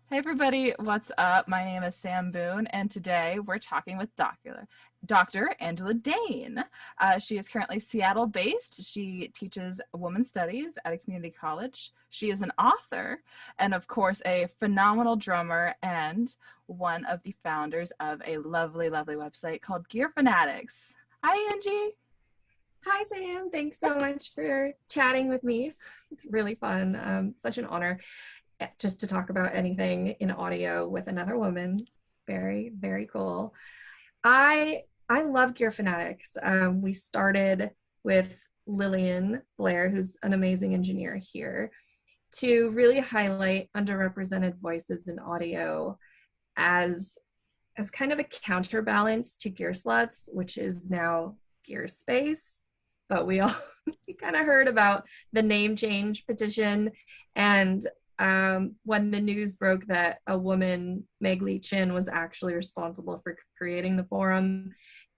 Hey everybody, what's up? My name is Sam Boone, and today we're talking with Dr. Angela Dane. She is currently Seattle based. She teaches women's studies at a community college. She is an author and, of course, a phenomenal drummer and one of the founders of a lovely, lovely website called Gear Fanatix. Hi, Angie. Hi, Sam. Thanks so much for chatting with me. It's really fun. Such an honor just to talk about anything in audio with another woman. Very, very cool. I love Gear Fanatics. We started with Lillian Blair, who's an amazing engineer here, to really highlight underrepresented voices in audio as as kind of a counterbalance to Gear Sluts, which is now Gear Space. But we all we kind of heard about the name change petition, and when the news broke that a woman, Meg Lee Chin, was actually responsible for creating the forum,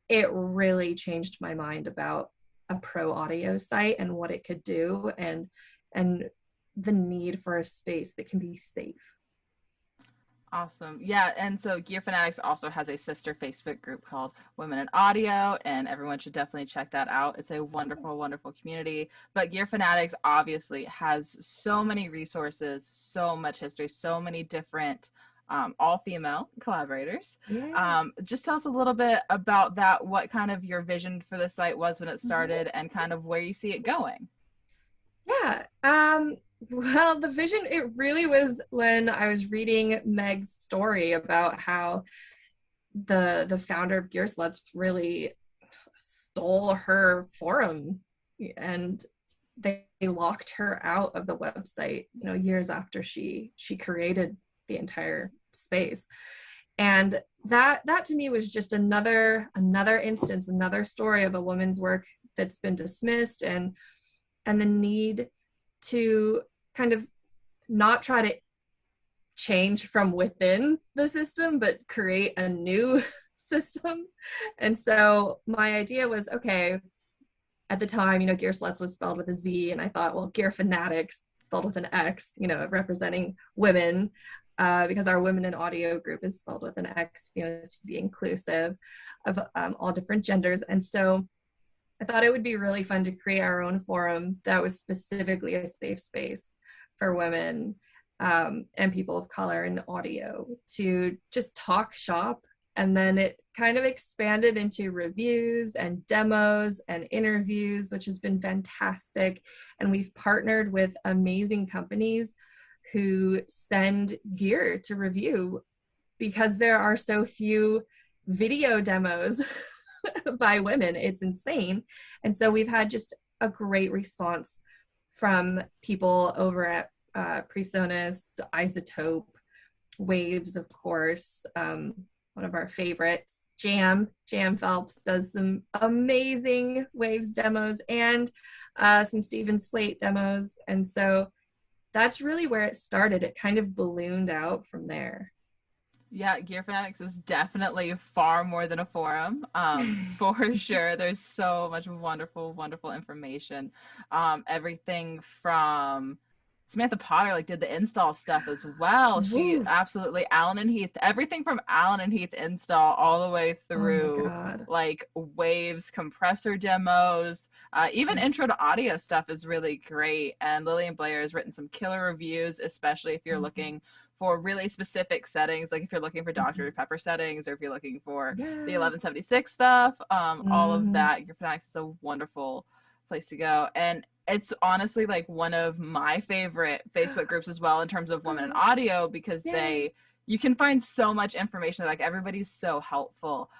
it really changed my mind about a pro audio site and what it could do, and the need for a space that can be safe. Awesome. Yeah, and so Gear Fanatics also has a sister Facebook group called Women in Audio, and everyone should definitely check that out. It's a wonderful, wonderful community. But Gear Fanatics obviously has so many resources, so much history, so many different all-female collaborators. Yeah. Just tell us a little bit about that, what kind of your vision for the site was when it Mhm. started, and kind of where you see it going. Yeah. Well, the vision, it really was when I was reading Meg's story about how the founder of Gear Sluts really stole her forum, and they locked her out of the website, years after she created the entire space. And that to me was just another instance, another story of a woman's work that's been dismissed, and the need to kind of not try to change from within the system, but create a new system. And so my idea was, okay, at the time, Gear Sluts was spelled with a Z, and I thought, well, Gear Fanatics spelled with an X, representing women, because our Women in Audio group is spelled with an X, to be inclusive of all different genders. And so I thought it would be really fun to create our own forum that was specifically a safe space for women, and people of color in audio to just talk shop. And then it kind of expanded into reviews and demos and interviews, which has been fantastic. And we've partnered with amazing companies who send gear to review because there are so few video demos by women. It's insane. And so we've had just a great response from people over at Presonus, Isotope, Waves, of course, one of our favorites. Jam Phelps does some amazing Waves demos, and some Stephen Slate demos. And so that's really where it started. It kind of ballooned out from there. Yeah, Gear Fanatics is definitely far more than a forum. For sure. There's so much wonderful, wonderful information. Everything from Samantha Potter like did the install stuff as well. She Woo. absolutely Alan and Heath, everything from Alan and Heath install all the way Oh my through God. like Waves compressor demos. Even intro to audio stuff is really great. And Lillian Blair has written some killer reviews, especially if you're Mhm. looking for really specific settings, like if you're looking for Mhm. Dr. Pepper settings or if you're looking for the Yes. 1176 stuff, all of Mhm. that. Your Fanatics is a wonderful place to go. And it's honestly like one of my favorite Facebook groups as well in terms of women in Oh, audio because yay. you can find so much information. Like everybody's so helpful.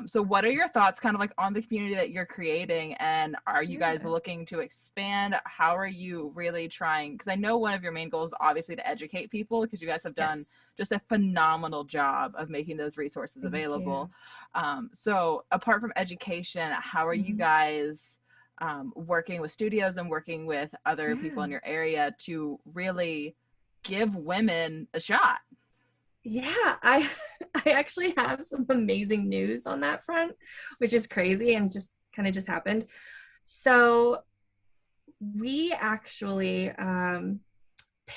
So what are your thoughts kind of like on the community that you're creating, and are you guys Yeah. looking to expand? How are you really trying? Because I know one of your main goals is obviously to educate people because you guys have done Yes. just a phenomenal job of making those resources Thank available. you. So apart from education, how are you Mhm. guys working with studios and working with other people in Yeah. your area to really give women a shot? Yeah, I I actually have some amazing news on that front, which is crazy and just kind of just happened. So we actually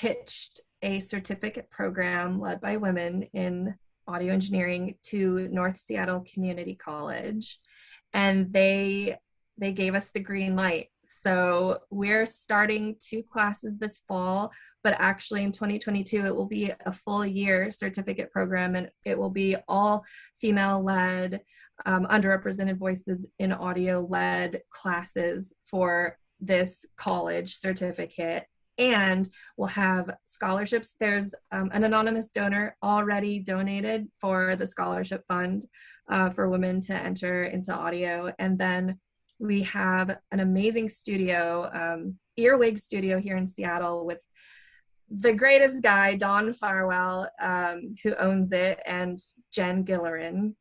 pitched a certificate program led by women in audio engineering to North Seattle Community College, and they gave us the green light. So we're starting 2 classes this fall, but actually in 2022 it will be a full year certificate program, and it will be all female led, underrepresented voices in audio led classes for this college certificate. And we'll have scholarships. There's an anonymous donor already donated for the scholarship fund for women to enter into audio. And then we have an amazing studio, Earwig Studio here in Seattle, with the greatest guy, Don Farwell, who owns it, and Jen Gillerin,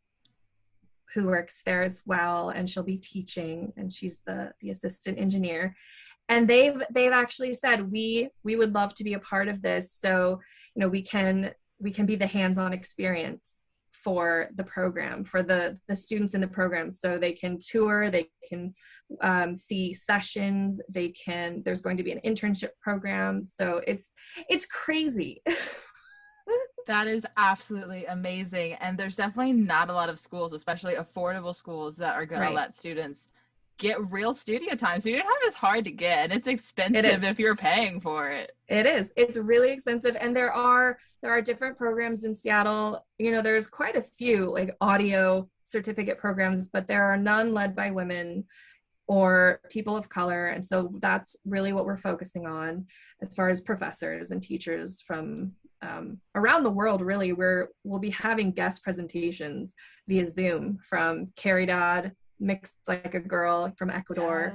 who works there as well, and she'll be teaching, and she's the assistant engineer. And they've actually said, we would love to be a part of this, so we can be the hands-on experience for the program, for the students in the program, so they can tour, they can see sessions, there's going to be an internship program. So it's crazy. That is absolutely amazing. And there's definitely not a lot of schools, especially affordable schools, that are going to let students get real studio time. Studio time is hard to get, and it's expensive if you're paying for it. It is. It's really expensive. And there are different programs in Seattle. There's quite a few like audio certificate programs, but there are none led by women or people of color. And so that's really what we're focusing on as far as professors and teachers from around the world. Really, we'll be having guest presentations via Zoom from Caridad, Mixed Like a Girl from Ecuador,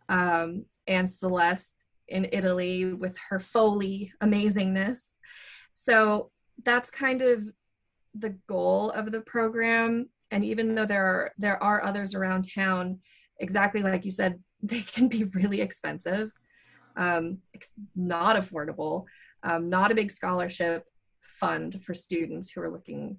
and Celeste in Italy with her Foley amazingness. So that's kind of the goal of the program. And even though there are others around town, exactly like you said, they can be really expensive, not affordable, not a big scholarship fund for students who are looking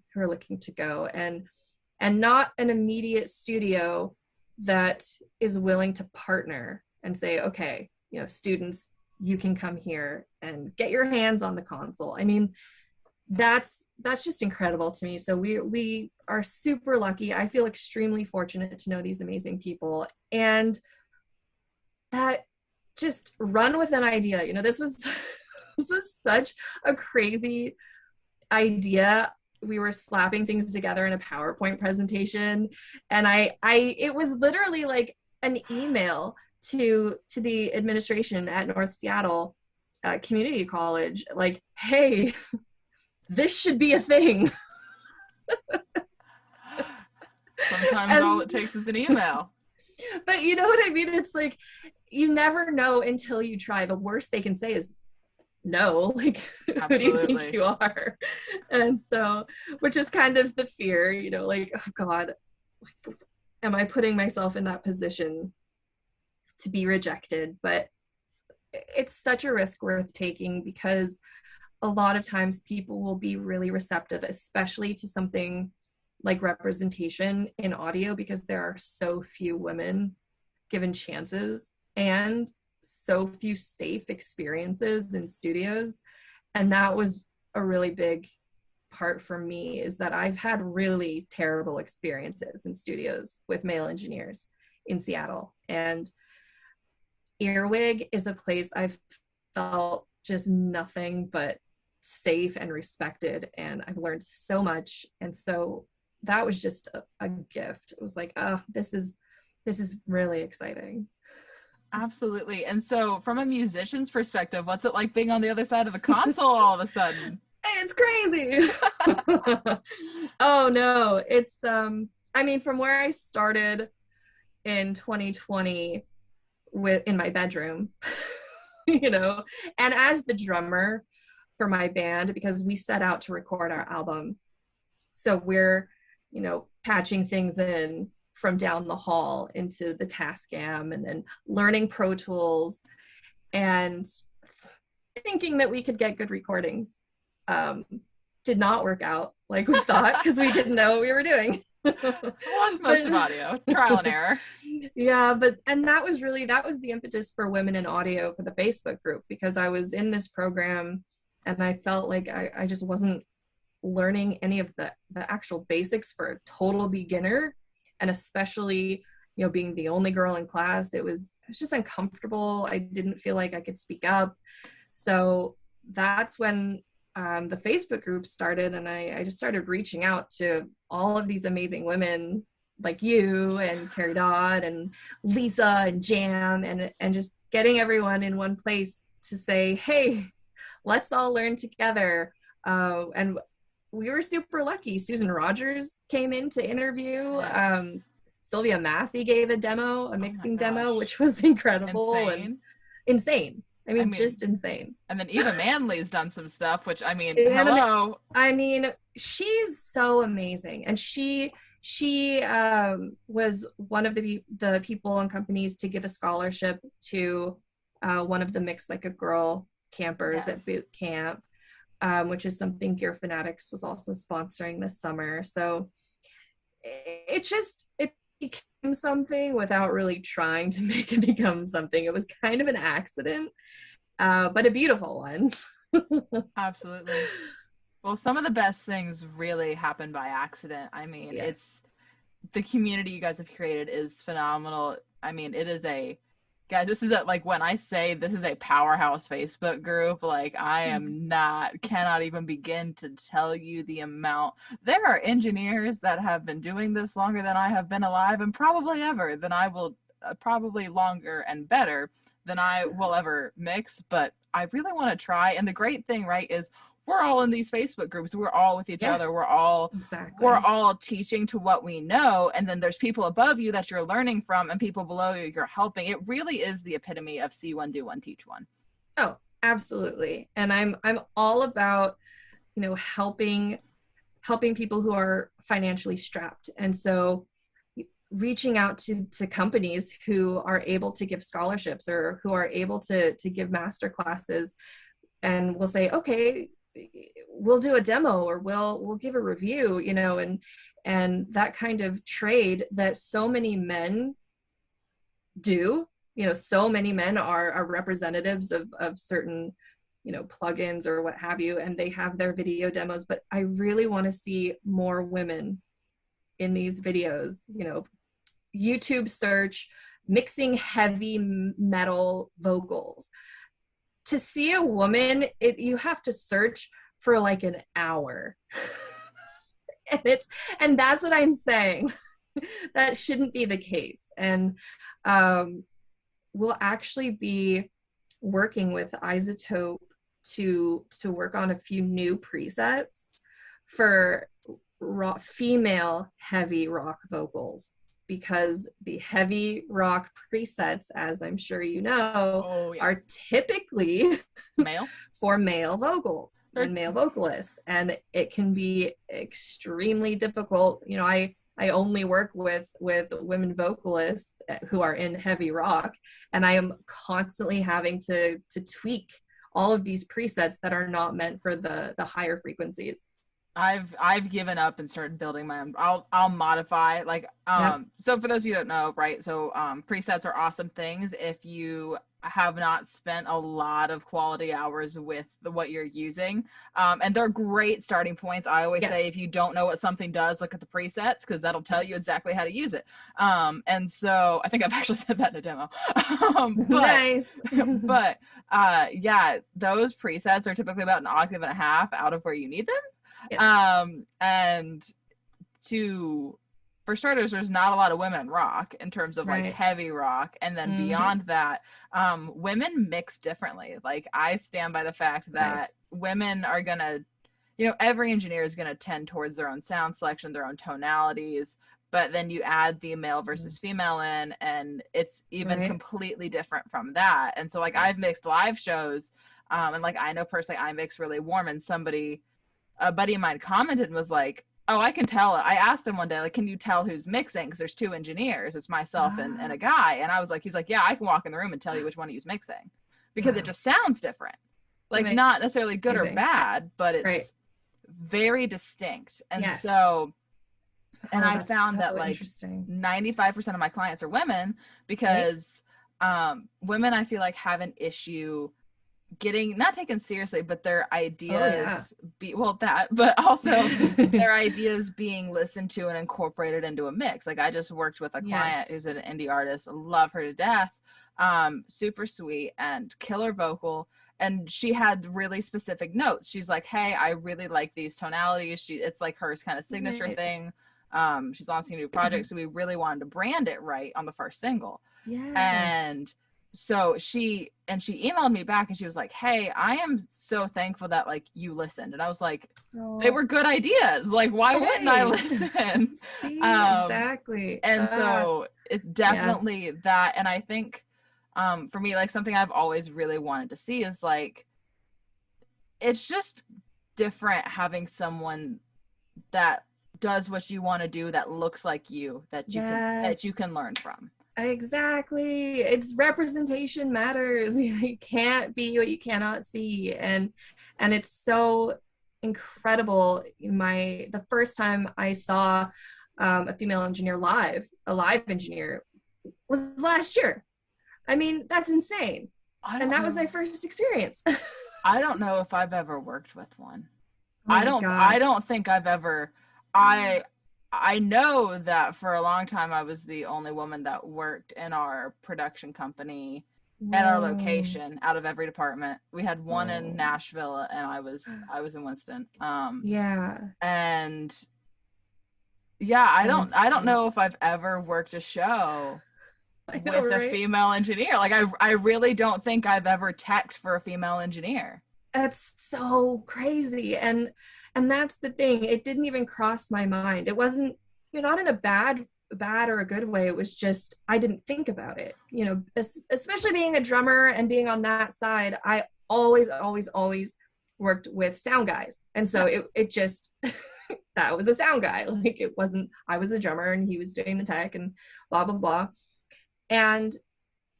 to go, and not an immediate studio that is willing to partner and say, okay, students, you can come here and get your hands on the console. I mean, that's just incredible to me. So we are super lucky. I feel extremely fortunate to know these amazing people, and that just run with an idea. This was such a crazy idea. We were slapping things together in a PowerPoint presentation, and it was literally like an email to the administration at North Seattle Community College, like, hey, this should be a thing. Sometimes all it takes is an email. But you know what I mean? It's like, you never know until you try. The worst they can say is no, like, who do you think you are? And so, which is kind of the fear, like, oh God, like, am I putting myself in that position to be rejected? But it's such a risk worth taking, because a lot of times people will be really receptive, especially to something like representation in audio, because there are so few women given chances and so few safe experiences in studios. And that was a really big part for me, is that I've had really terrible experiences in studios with male engineers in Seattle. And Earwig is a place I've felt just nothing but safe and respected, and I've learned so much. And so that was just a gift. It was like, oh, this is really exciting. Absolutely. And so from a musician's perspective, what's it like being on the other side of the console all of a sudden? It's crazy. Oh no, it's I mean, from where I started in 2020 in my bedroom, and as the drummer for my band, because we set out to record our album, so we're patching things in from down the hall into the Tascam, and then learning Pro Tools and thinking that we could get good recordings. Did not work out like we thought, because we didn't know what we were doing. Well, that's most of audio, trial and error. Yeah, and that was the impetus for Women in Audio for the Facebook group, because I was in this program And I felt like I just wasn't learning any of the actual basics for a total beginner. And especially, being the only girl in class, it was just uncomfortable. I didn't feel like I could speak up. So that's when the Facebook group started, and I just started reaching out to all of these amazing women like you and Carrie Dodd and Lisa and Jam, and just getting everyone in one place to say, hey, let's all learn together. And we were super lucky. Susan Rogers came in to interview. Yes. Sylvia Massey gave a demo, a Oh my mixing demo, gosh. which was incredible and Insane. insane. I I mean, mean, just insane. and then Eva Manley's done some stuff, which, I mean, Anime, hello. I mean, she's so amazing, and she was one of the people and companies to give a scholarship to one of the Mix Like a Girl campers Yes. at boot camp, which is something Gear Fanatix was also sponsoring this summer. So it became something without really trying to make it become something. It was kind of an accident, but a beautiful one. Absolutely. Well, some of the best things really happen by accident. I mean, Yes. it's the community you guys have created is phenomenal. I mean, it is a guys, this is a, like when I say this is a powerhouse Facebook group, like I am not cannot even begin to tell you the amount. There are engineers that have been doing this longer than I have been alive, and probably ever than I will, probably longer and better than I will ever mix, but I really want to try. And the great thing, right, is we're all in these Facebook groups. We're all with each Yes, other. exactly. We're all teaching to what we know. And then there's people above you that you're learning from, and people below you you're helping. It really is the epitome of see one, do one, teach one. Oh, absolutely. And I'm all about, helping people who are financially strapped. And so reaching out to companies who are able to give scholarships or who are able to give master classes, and we'll say, okay, we'll do a demo or we'll give a review, and that kind of trade that so many men do. So many men are representatives of certain, plugins or what have you, and they have their video demos, but I really want to see more women in these videos. YouTube search mixing heavy metal vocals. To see a woman, you have to search for like an hour. and that's what I'm saying. That shouldn't be the case. And we'll actually be working with iZotope to work on a few new presets for female heavy rock vocals, because the heavy rock presets, as I'm sure you know, are typically male for male vocals and male vocalists, and it can be extremely difficult. I only work with women vocalists who are in heavy rock, and I am constantly having to tweak all of these presets that are not meant for the higher frequencies. I've given up and started building my own. I'll modify like Yep. So for those of you who don't know, right? So presets are awesome things if you have not spent a lot of quality hours with what you're using. And they're great starting points. I always say if you don't know what something does, look at the presets, because that'll tell you exactly how to use it. And so I think I've actually said that in a demo. Nice. But yeah, those presets are typically about an octave and a half out of where you need them. Yes. And for starters, there's not a lot of women in rock in terms of like heavy rock. And then beyond that, women mix differently. Like I stand by the fact that women are gonna, every engineer is gonna tend towards their own sound selection, their own tonalities, but then you add the male versus female in, and it's even completely different from that. And so like I've mixed live shows, and like I know personally I mix really warm, and a buddy of mine commented and was like, oh, I can tell. I asked him one day, like, can you tell who's mixing? Because there's two engineers. It's myself and a guy. And I was like, he's like, yeah, I can walk in the room and tell you which one of you's mixing. Because it just sounds different. Like, not necessarily good or bad, but it's very distinct. And so, and I found that like 95% of my clients are women, because women, I feel like, have an issue getting not taken seriously, but their Oh yeah. ideas but also their ideas being listened to and incorporated into a mix. Like I just worked with a client Yes. who's an indie artist, love her to death, super sweet and killer vocal. And she had really specific notes. She's like, hey, I really like these tonalities. It's like her kind of signature thing. Nice. She's launching a new project, so we really wanted to brand it right on the first single. Yeah. And so she emailed me back and she was like, hey, I am so thankful that like you listened. And I was like, they Oh, were good ideas, like why wouldn't I right. listen? See, exactly. And so it's Yes. definitely that. And I think for me, like something I've always really wanted to see is like, it's just different having someone that does what you want to do, that looks like you, that you Yes. can learn from. Exactly. It's representation matters. You can't be what you cannot see. And it's so incredible. The first time I saw a female engineer live, a live engineer, was last year. I mean, that's insane. I And don't that was my know. first experience. I don't know if I've ever worked with one. Oh my I God. don't think I've ever I I know that for a long time I was the only woman that worked in our production company at our Whoa. location out of every department. We had one in Oh. Nashville and I was in Winston. Yeah. And yeah, So I don't know intense. if I've ever worked a show I know, with a right? female engineer. Like I really don't think I've ever teched for a female engineer. That's so crazy. And that's the thing. It didn't even cross my mind. It wasn't, you're not in a bad or a good way. It was just I didn't think about it. Especially being a drummer and being on that side, I always worked with sound guys. And so Yeah. it just that was a sound guy. Like it wasn't I was a drummer and he was doing the tech and blah blah blah. And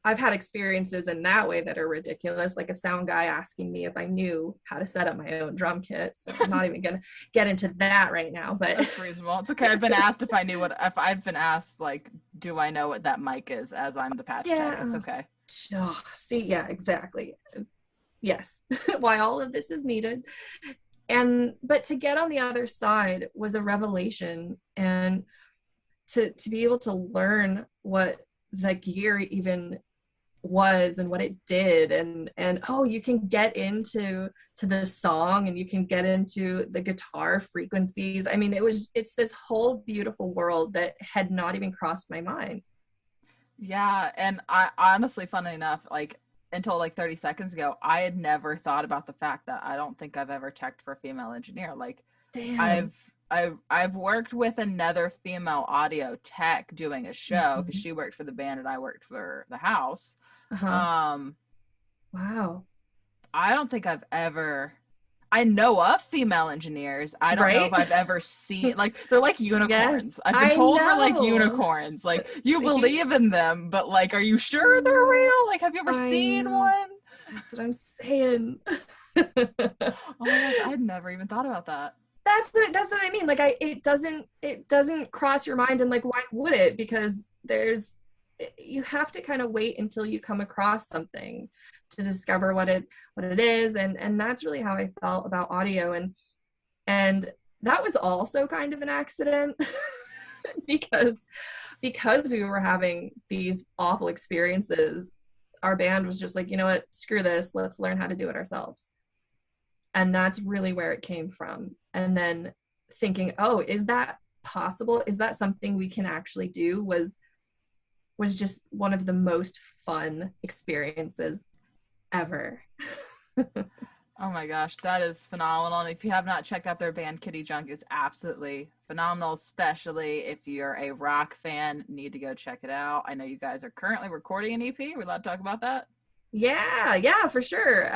I've had experiences in that way that are ridiculous, like a sound guy asking me if I knew how to set up my own drum kit. So I'm not even gonna get into that right now. But That's reasonable. It's okay. I've been asked if I've been asked like, do I know what that mic is as I'm the patch tech. It's yeah, okay. oh, see, yeah, exactly. Yes, why all of this is needed. And but to get on the other side was a revelation, and to be able to learn what the gear even was and what it did, and oh, you can get into the song and you can get into the guitar frequencies. I mean, it's this whole beautiful world that had not even crossed my mind. Yeah, and I honestly, funny enough, like until like 30 seconds ago, I had never thought about the fact that I don't think I've ever checked for a female engineer. Like Damn. I've I've worked with another female audio tech doing a show because Mm-hmm. she worked for the band and I worked for the house. Uh-huh. Um, Wow. I don't think I've ever. I know of female engineers. I don't know if Right. I've ever seen, like, they're like Yes, unicorns. I've been I told we're like know. unicorns. Like, you See? believe in them, but like, are you sure they're Oh, real? Like, have you ever I seen know. one? That's what I'm saying. Oh my gosh, I'd never even thought about that. That's what I mean. Like it doesn't cross your mind, and like why would it? Because you have to kind of wait until you come across something to discover what it is, and that's really how I felt about audio, and that was also kind of an accident because we were having these awful experiences. Our band was just like, you know what, screw this, let's learn how to do it ourselves. And that's really where it came from. And then thinking, oh, is that possible, is that something we can actually do, was just one of the most fun experiences ever. Oh my gosh, that is phenomenal. And if you have not checked out their band Kitty Junk, it's absolutely phenomenal, especially if you're a rock fan, need to go check it out. I know you guys are currently recording an EP. We're allowed to talk about that? Yeah, for sure.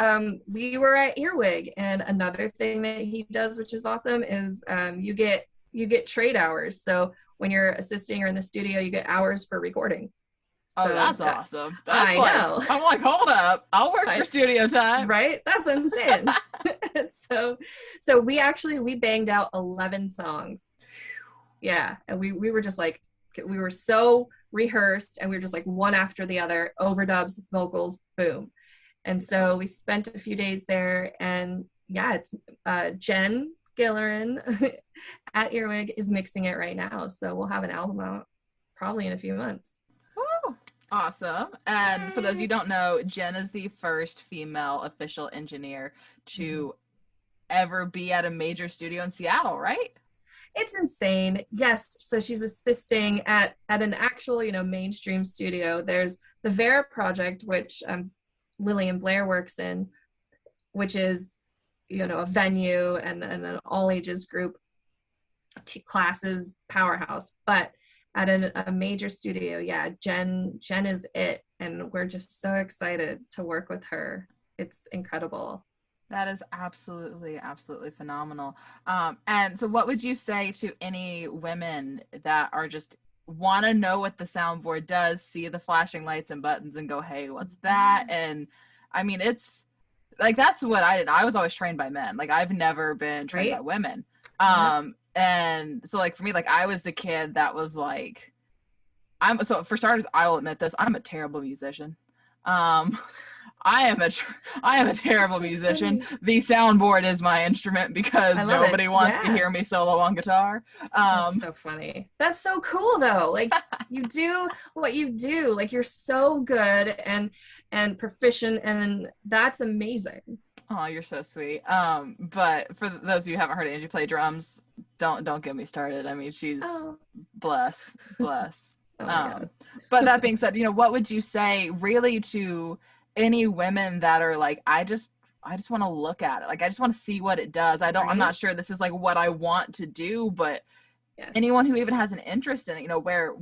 We were at Earwig, and another thing that he does, which is awesome, is you get trade hours. So when you're assisting or in the studio, you get hours for recording. Oh, So that's awesome. That's I like, know. I'm like, hold up. I'll work for I, studio time. right? That's what I'm saying. So we banged out 11 songs. Yeah, and we were just like, we were so rehearsed, and we were just like one after the other, overdubs, vocals, boom. And so we spent a few days there, and yeah, it's Jen Gillerin at Earwig is mixing it right now. So we'll have an album out probably in a few months. Woo! Awesome. And for those of you who don't know, Jen is the first female official engineer to ever be at a major studio in Seattle, right? It's insane. Yes. So she's assisting at an actual, mainstream studio. There's the Vera Project, which Lillian Blair works in, which is, a venue and an all ages group, classes powerhouse. But at a major studio, yeah, Jen is it. And we're just so excited to work with her. It's incredible. That is absolutely, absolutely phenomenal. And so what would you say to any women that are just want to know what the soundboard does, see the flashing lights and buttons and go, hey, what's that? And I mean, it's like, that's what I did. I was always trained by men. Like, I've never been trained by women. And so like, for me, like, I was the kid that was like, so for starters, I'll admit this, I'm a terrible musician. I am a terrible musician. The soundboard is my instrument because nobody wants to hear me solo on guitar. That's so funny. That's so cool though. Like, you do what you do. Like, you're so good and proficient, and that's amazing. Oh, you're so sweet. But for those of you who haven't heard Angie play drums, don't get me started. I mean, she's bless. But that being said, what would you say really to any women that are like, I just want to look at it. Like, I just want to see what it does. I'm not sure this is like what I want to do, but anyone who even has an interest in it, where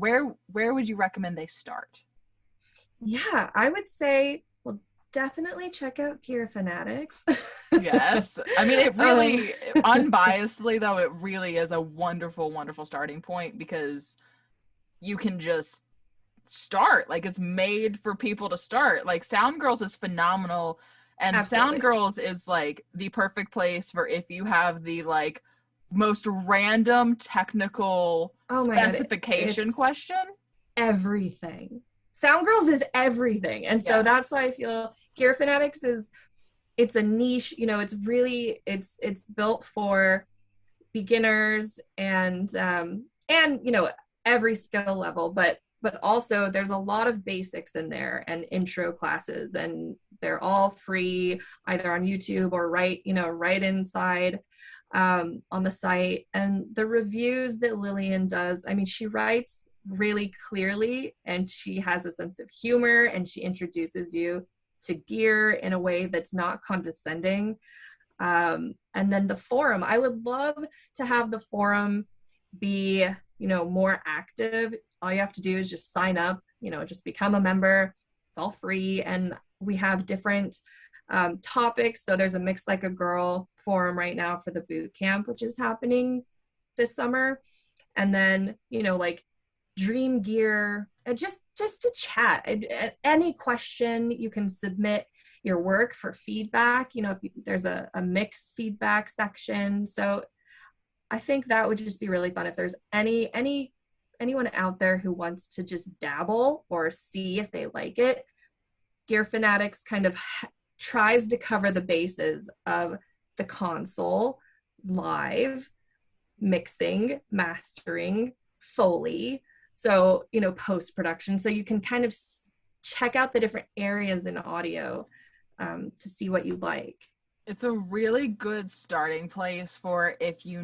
would you recommend they start? Yeah, I would say, well, definitely check out Gear Fanatix. Yes. I mean, it really, unbiasedly though, it really is a wonderful, wonderful starting point because you can just start. Like, it's made for people to start. Like, Sound Girls is phenomenal, and Absolutely. Sound Girls is like the perfect place for if you have the like most random technical specification question. Everything. Sound Girls is everything, and so that's why I feel Gear Fanatix it's a niche. It's really it's built for beginners and every skill level, but also there's a lot of basics in there and intro classes, and they're all free either on YouTube or right inside on the site. And the reviews that Lillian does, I mean, she writes really clearly, and she has a sense of humor, and she introduces you to gear in a way that's not condescending. And then the forum, I would love to have the forum be more active. All you have to do is just sign up, just become a member. It's all free. And we have different topics. So there's a Mix Like a Girl forum right now for the boot camp, which is happening this summer. And then, like dream gear, just to chat. Any question, you can submit your work for feedback. If there's a mix feedback section. So I think that would just be really fun. If there's anyone out there who wants to just dabble or see if they like it, Gear Fanatix kind of tries to cover the bases of the console, live, mixing, mastering, Foley, so post-production. So you can kind of check out the different areas in audio to see what you like. It's a really good starting place for if you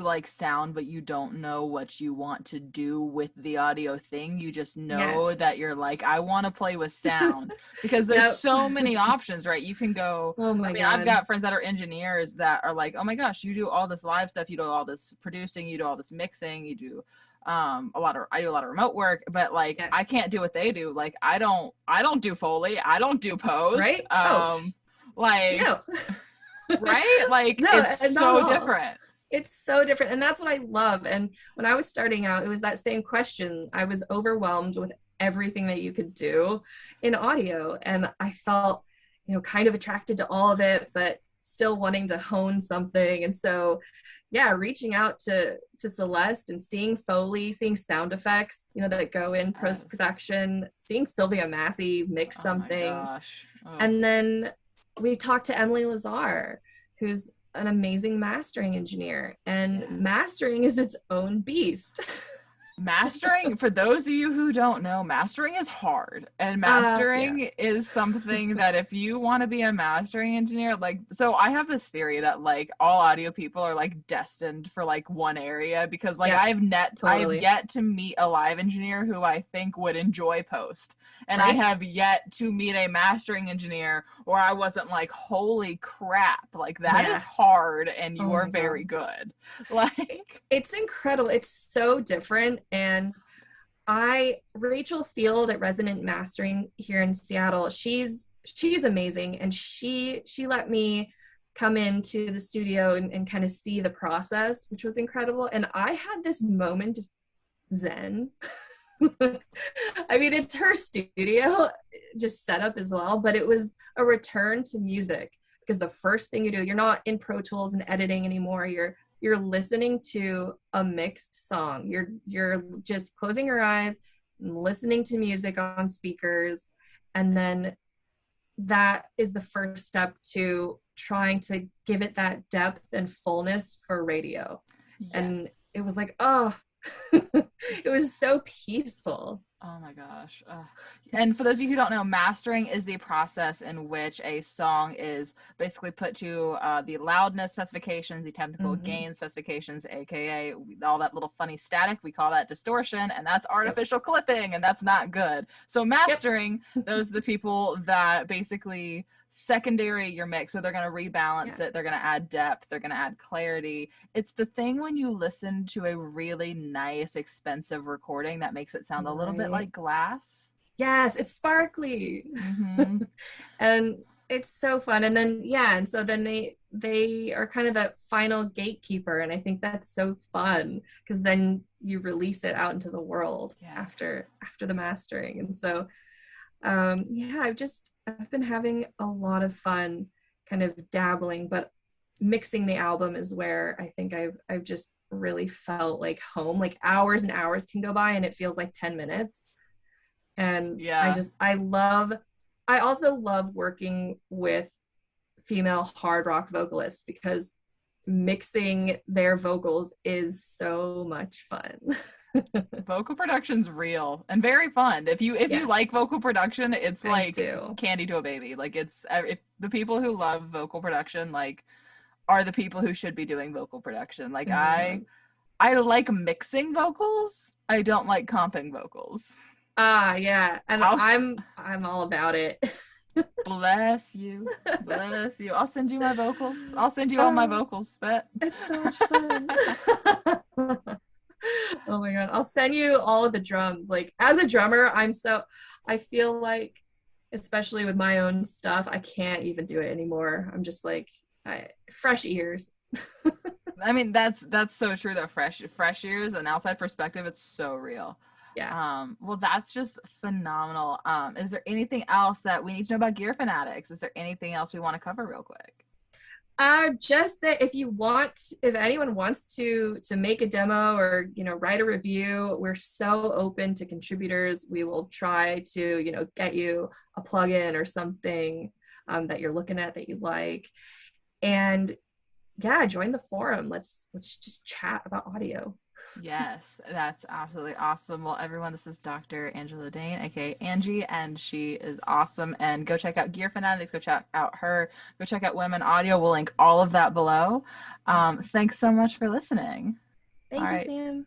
like sound, but you don't know what you want to do with the audio thing. You just know that you're like, I want to play with sound because there's so many options, right? You can go, God. I've got friends that are engineers that are like, oh my gosh, you do all this live stuff. You do all this producing, you do all this mixing, you do I do a lot of remote work, but like, I can't do what they do. Like, I don't do Foley. I don't do post. Right. Like, no. Right? Like, no, it's so different. It's so different. And that's what I love. And when I was starting out, it was that same question. I was overwhelmed with everything that you could do in audio. And I felt, kind of attracted to all of it, but still wanting to hone something. And so, reaching out to Celeste and seeing Foley, seeing sound effects, that go in post-production, seeing Sylvia Massey mix something. Oh. And then we talked to Emily Lazar, who's an amazing mastering engineer, and Yeah. mastering is its own beast. Mastering, for those of you who don't know, mastering is hard. And Yeah, mastering is something that if you want to be a mastering engineer, like, so I have this theory that like all audio people are like destined for like one area because like yeah, I have totally. yet to meet a live engineer who I think would enjoy post. And I Right? have yet to meet a mastering engineer where I wasn't like, holy crap, like that is Yeah. hard and you Oh are my very God. good. It, Like, it's incredible. It's so different. And Rachel Field at Resonant Mastering here in Seattle, she's amazing. And she let me come into the studio and kind of see the process, which was incredible. And I had this moment of zen. I mean, it's her studio just set up as well, but it was a return to music because the first thing you do, you're not in Pro Tools and editing anymore. You're listening to a mixed song. You're just closing your eyes and listening to music on speakers, and then that is the first step to trying to give it that depth and fullness for radio. And yes. it was like, oh, it was so peaceful. Oh my gosh. And for those of you who don't know, mastering is the process in which a song is basically put to the loudness specifications, the technical Mm-hmm. gain specifications, aka all that little funny static. We call that distortion, and that's Yep. artificial clipping, and that's not good. So, Yep. mastering, those are the people that basically secondary your mix. So, they're going to rebalance Yeah. it, they're going to add depth, they're going to add clarity. It's the thing when you listen to a really nice, expensive recording that makes it sound a little bit Right. like glass. Yes, it's sparkly. Mm-hmm. And it's so fun. And then yeah, and so then they are kind of the final gatekeeper. And I think that's so fun because then you release it out into the world Yes. after the mastering. And so yeah, I've been having a lot of fun kind of dabbling, but mixing the album is where I think I've just really felt like home. Like hours and hours can go by and it feels like 10 minutes. And Yeah. I also love working with female hard rock vocalists because mixing their vocals is so much fun. Vocal production's real and very fun. If you Yes, like vocal production, it's I like do. candy to a baby. Like it's if the people who love vocal production like are the people who should be doing vocal production. Like Oh my god. I like mixing vocals. I don't like comping vocals. Ah, yeah. And I'll I'm all about it. bless you. Bless you. I'll send you my vocals. I'll send you all my Oh, vocals, but it's so much fun. Oh my god. I'll send you all of the drums. Like as a drummer, I feel like especially with my own stuff, I can't even do it anymore. I'm just like fresh ears. I mean that's so true though. Fresh ears, an outside perspective, it's so real. Yeah. Well, that's just phenomenal. Is there anything else that we need to know about Gear Fanatics? Is there anything else we want to cover real quick? Just that if anyone wants to make a demo or write a review, we're so open to contributors. We will try to get you a plugin or something that you're looking at that you like, and yeah, join the forum. Let's just chat about audio. Yes, that's absolutely awesome. Well, everyone, this is Dr. Angela Dane, aka Angie, and she is awesome. And go check out Gear Fanatics, go check out her, go check out Women Audio. We'll link all of that below. Awesome. Thanks so much for listening. All Thank you, right. Sam.